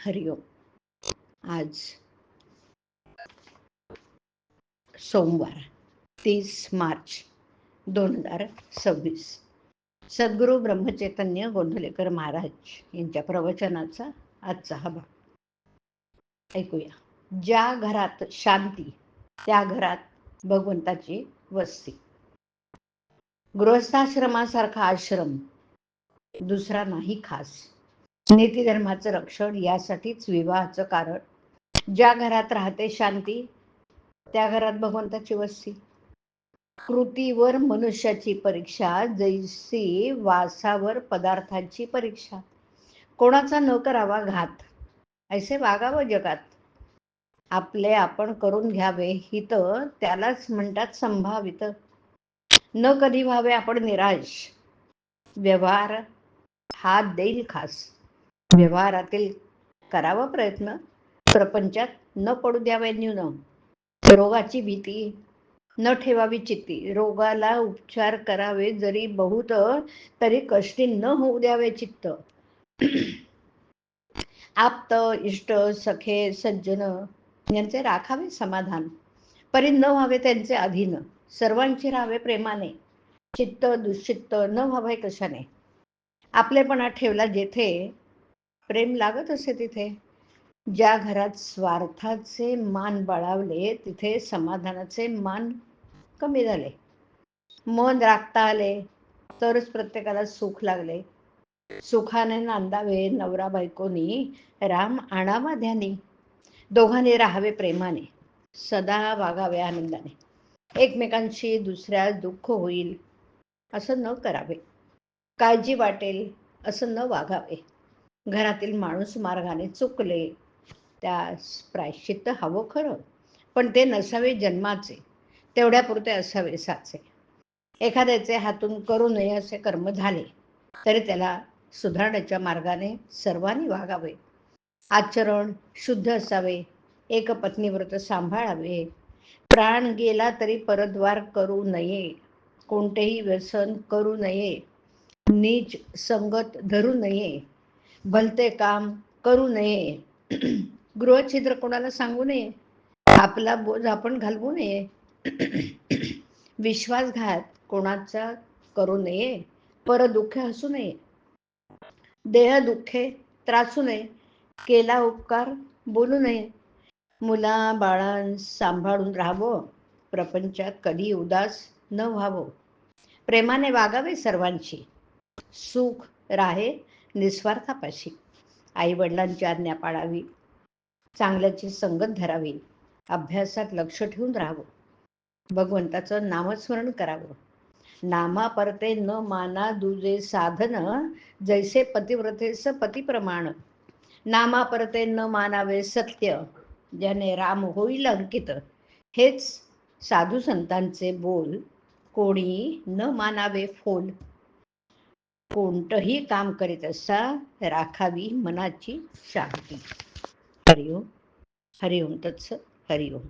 हरिओम. आज सोमवार 30 मार्च 2026. सद्गुरू ब्रह्मचैतन्य गोंधळेकर महाराज यांच्या प्रवचनाचा आजचा हा भाग ऐकूया. ज्या घरात शांती त्या घरात भगवंताची वस्ती. गृहस्थाश्रमासारखा आश्रम दुसरा नाही खास. नीतिधर्माचं रक्षण यासाठीच विवाहाचं कारण. ज्या घरात राहते शांती त्या घरात भगवंताची वस्ती. कृतीवर मनुष्याची परीक्षा जैसी वासावर पदार्थांची परीक्षा. कोणाचा न करावा घात ऐसे वागावं जगात. आपले आपण करून घ्यावे हित त्यालाच म्हणतात संभावित. न कधी व्हावे आपण निराश. व्यवहार हात देईल खास. व्यवहारातील करावा प्रयत्न. प्रपंचात न पडू द्यावे न्यून. रोगाची भीती न ठेवावी चित्ती. रोगाला उपचार करावे जरी बहुत तरी कष्टी न होऊ द्यावे चित्त. आप्त इष्ट सखे सज्जन यांचे राखावे समाधान. परी न व्हावे त्यांचे अधीन. सर्वांची राहावे प्रेमाने. चित्त दुश्चित्त न व्हावे कशाने. आपलेपणा ठेवला जेथे प्रेम लागत असे तिथे. ज्या घरात स्वार्थाचे मान बळावले तिथे समाधानाचे मान कमी झाले. मन राखता आले तरच प्रत्येकाला सुख लागले. सुखाने नांदावे नवरा बायकोनी राम आणावा ध्यानी. दोघांनी राहावे प्रेमाने. सदा वागावे आनंदाने. एकमेकांशी दुसऱ्यास दुःख होईल असं न करावे. काळजी वाटेल असं न वागावे. घरातील माणूस मार्गाने चुकले त्यास प्रायश्चित्त हवं खरं, पण ते नसावे जन्माचे. तेवढ्यापुरते असावे साचे. एखाद्याचे हातून करू नये असे कर्म झाले तरी त्याला सुधारण्याच्या मार्गाने सर्वांनी वागावे. आचरण शुद्ध असावे. एक पत्नीव्रत सांभाळावे. प्राण गेला तरी परद्वार करू नये. कोणतेही व्यसन करू नये. नीच संगत धरू नये. भलते काम करू नये. गृहछिद्र कोणाला सांगू नये. आपला बोज आपण घालवू नये. विश्वासघात कोणाचा करू नये. पर दुःख हसू नये. देह दुःखे त्रासू नये. केला उपकार बोलू नये. मुला बाळां सांभाळून राहावं. प्रपंचात कधी उदास न व्हावं. प्रेमाने वागावे सर्वांशी. सुख राहे निस्वार्थापाशी. आई वडिलांची आज्ञा पाळावी. चांगल्याची संगत धरावी. अभ्यासात लक्ष ठेवून राहावं. भगवंताचं नामस्मरण करावं. नामा परते न माना दुजे साधन. जैसे पतिव्रतेस पती प्रमाण. नामा परते न मानावे सत्य. ज्याने राम होईल अंकित. हेच साधू संतांचे बोल. कोणी न मानावे फोल. कोणतंही काम करीत असता राखावी मनाची शांती. हरिओम. हरिओम तत्सत. हरिओम.